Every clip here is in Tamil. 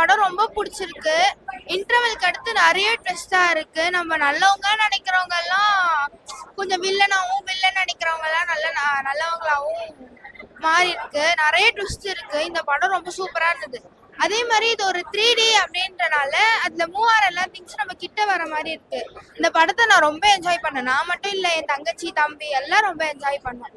படம் ரொம்ப பிடிச்சிருக்கு. இன்டர்வெல்க்கு அடுத்து நிறைய ட்விஸ்டா இருக்கு. நம்ம நல்லவங்க நினைக்கிறவங்க எல்லாம் கொஞ்சம் வில்லனாவும், வில்லன் நினைக்கிறவங்க எல்லாம் நல்லவங்களாவும் மாறி இருக்கு. நிறைய ட்விஸ்ட் இருக்கு. இந்த படம் ரொம்ப சூப்பரா இருந்தது. அதே மாதிரி இது ஒரு 3D அப்படின்றனால அதுல மூவார எல்லாம் திங்ஸ் நம்ம கிட்ட வர மாதிரி இருக்கு. இந்த படத்தை நான் ரொம்ப என்ஜாய் பண்ணேன். நான் மட்டும் இல்ல, என் தங்கச்சி தம்பி எல்லாம் ரொம்ப என்ஜாய் பண்ணோம்.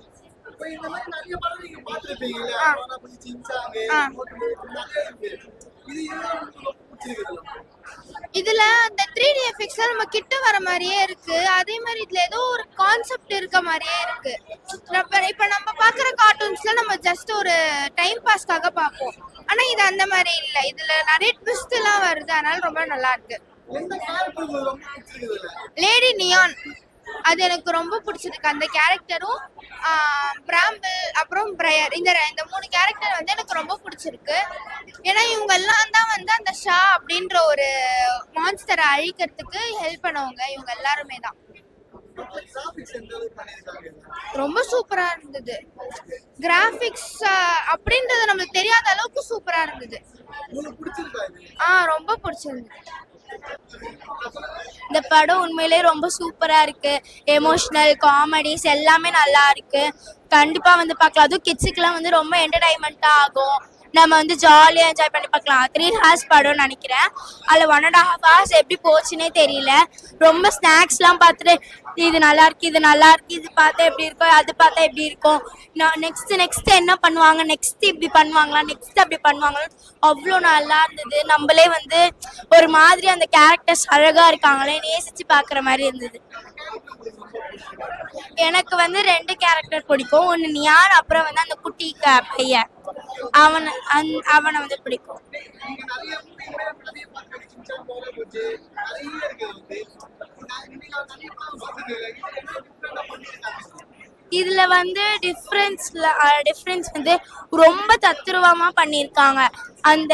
இதுல அந்த 3D எஃபெக்ட்ஸ் நம்ம கிட்ட வர மாதிரியே இருக்கு. அதே மாதிரி இதுல ஏதோ ஒரு கான்செப்ட் இருக்க மாதிரியே இருக்கு. இப்ப நம்ம பாக்குற கார்ட்டூன்ஸ்ல நம்ம ஜஸ்ட் ஒரு டைம் பாஸ்க்காக பார்ப்போம். ஆனா இது அந்த மாதிரி இல்ல. இதுல நிறைய ட்விஸ்ட் எல்லாம் வருது. அதனால ரொம்ப நல்லா இருக்கு. லேடி நியான் அது எனக்கு ரொம்ப பிடிச்சிருக்கு. அந்த கேரக்டரும் பிராம்பிள் அப்புறம் பிரயர் இந்த 3 கேரக்டர் வந்து எனக்கு ரொம்ப பிடிச்சிருக்கு. ஏன்னா இவங்க எல்லாம் தான் வந்து அந்த ஷா அப்படின்ற ஒரு மான்ஸ்டரை அழிக்கிறதுக்கு ஹெல்ப் பண்ணவங்க. இவங்க எல்லாருமே தான். ரொம்ப சூப்பரா இருந்தது. கிராபிக்ஸ் அப்படின்றது நம்மளுக்கு தெரியாத அளவுக்கு சூப்பரா இருந்தது. ரொம்ப பிடிச்சிருந்தது. இந்த படம் உண்மையிலே ரொம்ப சூப்பரா இருக்கு. எமோஷனல் காமெடிஸ் எல்லாமே நல்லா இருக்கு. கண்டிப்பா வந்து பார்க்கலாம். அதுவும் கிட்ஸுக்குலாம் வந்து ரொம்ப என்டர்டைன்மெண்ட்டா ஆகும். நம்ம வந்து ஜாலியாக என்ஜாய் பண்ணி பார்க்கலாம். 3 ஹார்ஸ் படம்னு நினைக்கிறேன். அதில் 1.5 ஹார்ஸ் எப்படி போச்சுன்னே தெரியல. ரொம்ப ஸ்நாக்ஸ்லாம் பார்த்துட்டு இது நல்லா இருக்கு, இது நல்லா இருக்கு, இது பார்த்தா எப்படி இருக்கும், அது பார்த்தா எப்படி இருக்கும், நான் நெக்ஸ்ட் என்ன பண்ணுவாங்க, நெக்ஸ்ட் இப்படி பண்ணுவாங்களா, நெக்ஸ்ட் அப்படி பண்ணுவாங்களா, அவ்வளோ நல்லா இருந்தது. நம்மளே வந்து ஒரு மாதிரி அந்த கேரக்டர்ஸ் அழகா இருக்காங்களே நேசிச்சு பார்க்குற மாதிரி இருந்தது. எனக்கு வந்து 2 கேரக்டர் பிடிக்கும். ஒன்று நியான், அப்புறம் வந்து அந்த குட்டி பையன் அவனை வந்து பிடிக்கும். இதுல வந்து டிஃப்ரென்ஸ் வந்து ரொம்ப தத்துருவமா பண்ணியிருக்காங்க. அந்த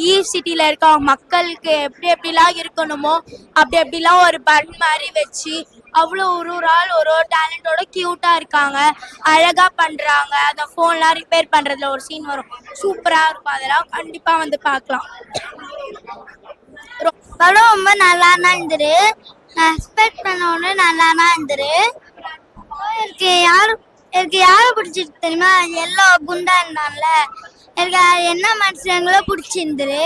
ஈவ் சிட்டில இருக்க மக்களுக்கு எப்படிலாம் இருக்கணுமோ அப்படிலாம் ஒரு பன் மாதிரி வச்சு அவ்வளோ ஒரு ஆள் ஒரு டேலண்டோட கியூட்டா இருக்காங்க, அழகா பண்றாங்க. அந்த ஃபோன்லாம் ரிப்பேர் பண்றதுல ஒரு சீன் வரும், சூப்பரா இருக்கும். அதெல்லாம் கண்டிப்பா வந்து பார்க்கலாம். படம் ரொம்ப நல்லா தான் இருந்தது. நான் எக்ஸ்பெக்ட் பண்ண ஒன்று நல்லா தான் இருந்தது. எனக்கு யாரை பிடிச்சிருக்கு தெரியுமா? எல்லோ குண்டா இருந்தான்ல, எனக்கு என்ன மனுஷங்களோ பிடிச்சிருந்தது.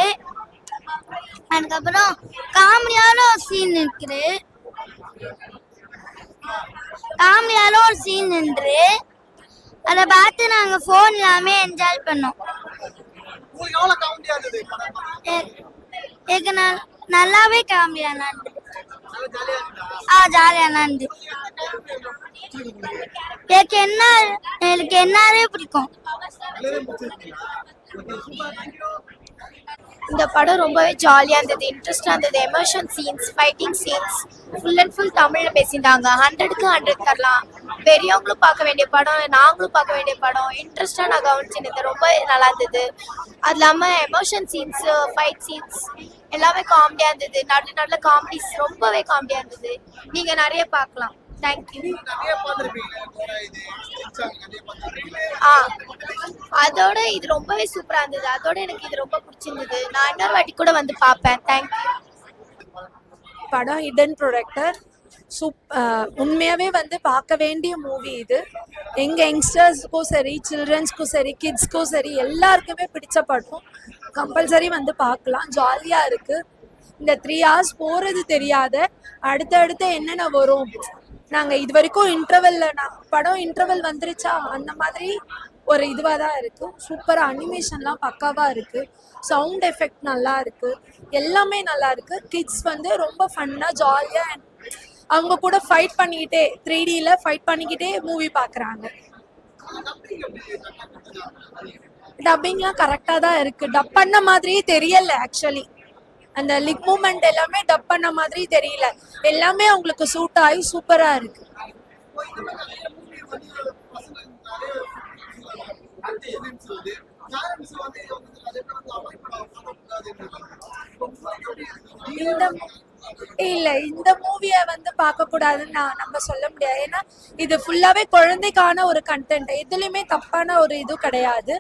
அதுக்கப்புறம் காமெடியான ஒரு சீன் இருக்குது. அதை பார்த்து நாங்கள் ஃபோன் எல்லாமே என்ஜாய் பண்ணோம். எனக்கு நல்லாவே காமெடியான ஜாலியான இருந்து. எனக்கு என்னாலே பிடிக்கும். இந்த படம் ரொம்பவே ஜாலியாக இருந்தது, இன்ட்ரெஸ்டாக இருந்தது. Emotion scenes, fighting scenes full and full தமிழில் பேசியிருந்தாங்க. 100க்கு 100 தரலாம். பெரியவங்களும் பார்க்க வேண்டிய படம், நாங்களும் பார்க்க வேண்டிய படம். இன்ட்ரெஸ்டாக நான் கவனிச்சிருந்தது. ரொம்ப நல்லா இருந்தது. அது இல்லாமல் எமோஷன் சீன்ஸு, ஃபைட் சீன்ஸ் எல்லாமே காமெடியாக இருந்தது. நடுவில் காமெடிஸ் ரொம்பவே காமெடியாக இருந்தது. நீங்கள் நிறைய பார்க்கலாம். தேங்க்யூ. அதோட இது ரொம்பவே சூப்பரா இருந்தது. அதோட எனக்கு இது ரொம்ப பிடிச்சிருந்தது. நான் இன்னொரு வாட்டி கூட வந்து பார்ப்பேன். தேங்க்யூ. படம் ஹிடன் ப்ரொடக்டர் உண்மையாகவே வந்து பார்க்க வேண்டிய மூவி இது. எங்கள் யங்ஸ்டர்ஸ்க்கும் சரி, சில்ட்ரன்ஸ்க்கும் சரி, கிட்ஸ்க்கும் சரி, எல்லாருக்குமே பிடிச்ச படம். கம்பல்சரி வந்து பார்க்கலாம். ஜாலியாக இருக்குது. இந்த 3 ஹார்ஸ் போகிறது தெரியாத. அடுத்தடுத்து என்னென்ன வரும், நாங்கள் இது வரைக்கும் படம் இன்டர்வல் வந்துருச்சா அந்த மாதிரி ஒரு இதுவாக தான் இருக்குது. சூப்பராக அனிமேஷன்லாம் பக்காவாக இருக்குது. சவுண்ட் எஃபெக்ட் நல்லா இருக்குது. எல்லாமே நல்லா இருக்குது. கிட்ஸ் வந்து ரொம்ப ஃபன்னாக ஜாலியாக அவங்க கூட ஃபைட் பண்ணிக்கிட்டே 3Dயில் ஃபைட் பண்ணிக்கிட்டே மூவி பார்க்குறாங்க. டப்பிங்லாம் கரெக்டாக தான் இருக்குது. டப் பண்ண மாதிரியே தெரியல. ஆக்சுவலி அந்த லிக் மூமெண்ட் எல்லாமே டப் பண்ண மாதிரி தெரியல. எல்லாமே அவங்களுக்கு சூட் ஆகி சூப்பரா இருக்கு. இந்த மூவிய வந்து பார்க்க கூடாதுன்னு நம்ம சொல்ல முடியாது. ஏன்னா இது ஃபுல்லாவே குழந்தைக்கான ஒரு கண்டென்ட். எதுலயுமே தப்பான ஒரு இது கிடையாது.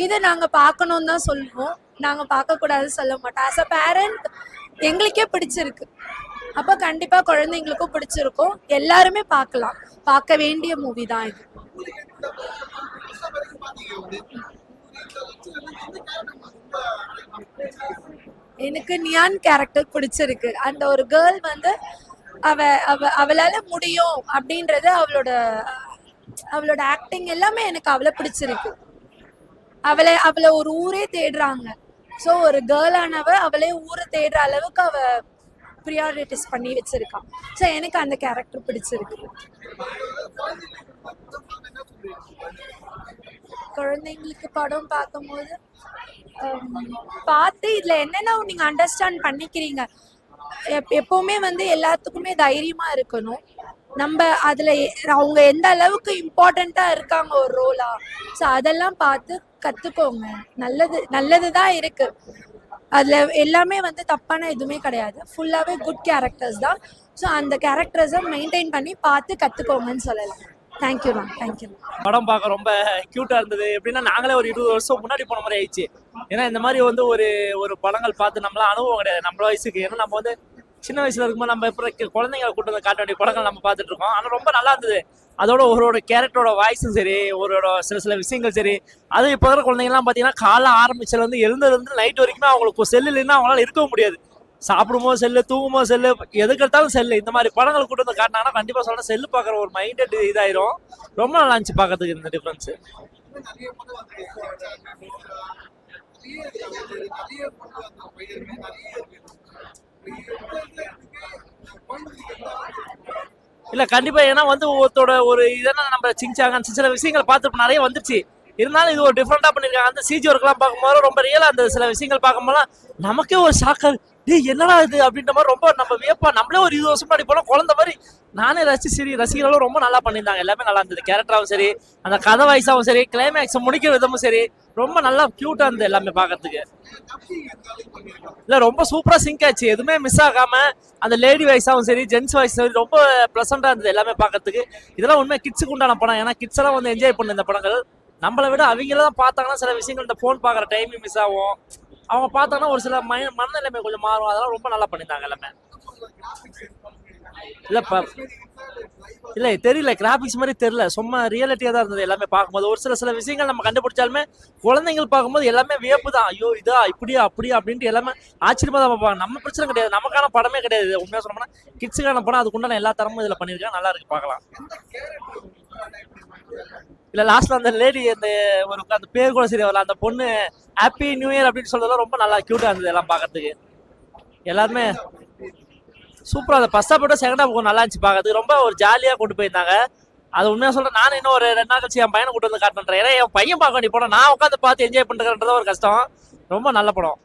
இதை நாங்க பார்க்கணும்னு தான் சொல்லுவோம். நாங்கள் பார்க்கக்கூடாதுன்னு சொல்ல மாட்டோம். ஆஸ் அ பேரண்ட் எங்களுக்கே பிடிச்சிருக்கு. அப்போ கண்டிப்பாக குழந்தைங்களுக்கும் பிடிச்சிருக்கும். எல்லாருமே பார்க்கலாம். பார்க்க வேண்டிய மூவி தான் இது. எனக்கு நியான் கேரக்டர் பிடிச்சிருக்கு. அந்த ஒரு கேர்ள் வந்து அவளால முடியும் அப்படின்றது அவளோட ஆக்டிங் எல்லாமே எனக்கு அவளை பிடிச்சிருக்கு. அவளை ஒரு ஊரே தேடுறாங்க. ஸோ ஒரு கேர்ளானவ அவளே ஊரை தேடுற அளவுக்கு அவ ப்ரியாரிட்டிஸ் பண்ணி வச்சிருக்கான். ஸோ எனக்கு அந்த கேரக்டர் பிடிச்சிருக்கு. குழந்தைங்களுக்கு படம் பார்க்கும்போது பார்த்து இதுல என்னென்ன நீங்க அண்டர்ஸ்டாண்ட் பண்ணிக்கிறீங்க. எப்பவுமே வந்து எல்லாத்துக்குமே தைரியமா இருக்கணும். நம்ம அதுல அவங்க எந்த அளவுக்கு இம்பார்ட்டண்டா இருக்காங்க ஒரு ரோலா, ஸோ அதெல்லாம் பார்த்து கத்துக்கோங்க. நல்லதுதான் இருக்கு அதுல. எல்லாமே வந்து தப்பான எதுவுமே கிடையாது. ஃபுல்லாவே குட் கேரக்டர்ஸ் தான். ஸோ அந்த கேரக்டர்ஸை மெயின்டைன் பண்ணி பார்த்து கத்துக்கோங்கன்னு சொல்லலாம். Thank you ma'am. தேங்க்யூ. படம் பார்க்க ரொம்ப கியூட்டா இருந்தது. எப்படின்னா நாங்களே ஒரு 20 வருஷம் முன்னாடி போன மாதிரி ஆயிடுச்சு. ஏன்னா இந்த மாதிரி வந்து ஒரு படங்கள் பார்த்து நம்மளாம் அனுபவம் கிடையாது நம்ம வயசுக்கு. ஏன்னா நம்ம வந்து சின்ன வயசுல இருக்கும்போது நம்ம எப்படி குழந்தைங்களை கூட்டு வந்து காட்ட வேண்டிய படங்கள் நம்ம பார்த்துட்டு இருக்கோம். ஆனால் ரொம்ப நல்லா இருந்தது. அதோட ஒரு கேரக்டரோட வாய்ஸும் சரி, சில விஷயங்கள் சரி. அது இப்போ இருக்கிற குழந்தைங்கலாம் பார்த்தீங்கன்னா காலைல ஆரம்பிச்சதுல வந்து எழுந்ததுலேருந்து நைட் வரைக்குமே அவங்களுக்கு செல்லு இல்லைன்னா அவங்களால இருக்கவும் முடியாது. சாப்பிடும்போது செல்லு, தூங்கும்போது செல்லு, எதுக்கெடுத்தாலும் செல்லு. இந்த மாதிரி படங்கள் கூட்டு வந்து காட்டினாங்கன்னா கண்டிப்பாக சொல்கிறேன் செல்லு பார்க்குற ஒரு மைண்டட் இதாயிரும். ரொம்ப நல்லா இருந்துச்சு பார்க்கறதுக்கு இந்த டிஃப்ரென்ஸு. இல்லை கண்டிப்பாக. ஏன்னா வந்து ஒருத்தோட ஒரு இதெல்லாம் நம்ம சிங்சாங்க சில விஷயங்கள் பார்த்துட்டு நிறைய வந்துருச்சு. இருந்தாலும் இது ஒரு டிஃப்ரெண்டா பண்ணிருக்காங்க. அந்த சிஜி ஒர்க்லாம் பார்க்கும்போது ரொம்ப ரியலா அந்த சில விஷயங்கள் பார்க்கும்போது நமக்கே ஒரு ஷாக்கர், என்னடா இது அப்படின்ற மாதிரி ரொம்ப நம்ம வியப்பா. நம்மளே ஒரு 20 வருஷம் முன்னாடி போனோம் குழந்தை மாதிரி. நானே ரசிகர்களும் ரொம்ப நல்லா பண்ணியிருந்தாங்க. எல்லாமே நல்லா இருந்தது. கேரக்டராகவும் சரி, அந்த கதை வயசாகவும் சரி, கிளைமேக்ஸ் முடிக்கிற விதமும் சரி, ரொம்ப நல்லா கியூட்டா இருந்தது எல்லாமே பார்க்கறதுக்கு. இல்லை ரொம்ப சூப்பரா சிங்க் ஆச்சு. எதுவுமே மிஸ் ஆகாம அந்த லேடி வயசாகவும் சரி, ஜென்ஸ் வயசு சரி, ரொம்ப ப்ளசண்டா இருந்தது எல்லாமே பார்க்கறதுக்கு. இதெல்லாம் உண்மை கிட்ஸுக்கு உண்டான படம். ஏன்னா கிட்ஸ் எல்லாம் வந்து என்ஜாய் பண்ணு இந்த படங்கள். நம்மளை விட அவங்களதான் பார்த்தாங்கன்னா சில விஷயங்கள் இந்த போன் பார்க்குற டைமிங் மிஸ் ஆகும். அவங்க பார்த்தாங்கன்னா ஒரு சில மனநிலைமை கொஞ்சம் மாறும். அதெல்லாம் ரொம்ப நல்லா பண்ணியிருந்தாங்க எல்லாமே. இல்லப்பா இல்லை தெரியல, கிராபிக்ஸ் மாதிரி தெரியல, சும்மா ரியாலிட்டியாக தான் இருந்தது எல்லாமே பார்க்கும்போது. ஒரு சில விஷயங்கள் நம்ம கண்டுபிடிச்சாலுமே குழந்தைகள் பார்க்கும்போது எல்லாமே வியப்பு தான். ஐயோ இதா இப்படியா அப்படியா அப்படின்ட்டு எல்லாமே ஆச்சரியமா தான் பார்ப்பாங்க. நம்ம பிரச்சனை கிடையாது, நமக்கான படமே கிடையாது. உண்மையாக சொன்னோம்னா கிட்ஸுக்கான படம். அதுக்குண்டான எல்லா தரமும் இதில் பண்ணியிருக்காங்க. நல்லா இருக்கு, பார்க்கலாம். இல்ல லாஸ்ட்ல அந்த லேடி அந்த பேர் கூட சரி வரல, அந்த பொண்ணு ஹாப்பி நியூ இயர் அப்படின்னு சொல்றதெல்லாம் ரொம்ப நல்லா கியூட்டா இருந்தது எல்லாம் பார்க்கறதுக்கு. எல்லாருமே சூப்பரா. அந்த ஃபர்ஸ்ட் ஹாஃப் செகண்ட் ஹாஃப் நல்லா இருந்துச்சு பார்க்கறதுக்கு. ரொம்ப ஒரு ஜாலியா கொண்டு போயிருந்தாங்க. அது உண்மையா சொல்றேன். நானும் இன்னும் ஒரு 2 நாள் கழிச்சு என் பையனை கூட்டு வந்து காட்டுறேன். ஏன்னா என் பையன் பார்க்க வேண்டிய படம் நான் உட்காந்து பார்த்து என்ஜாய் பண்றதுன்றது ஒரு கஷ்டம். ரொம்ப நல்ல படம்.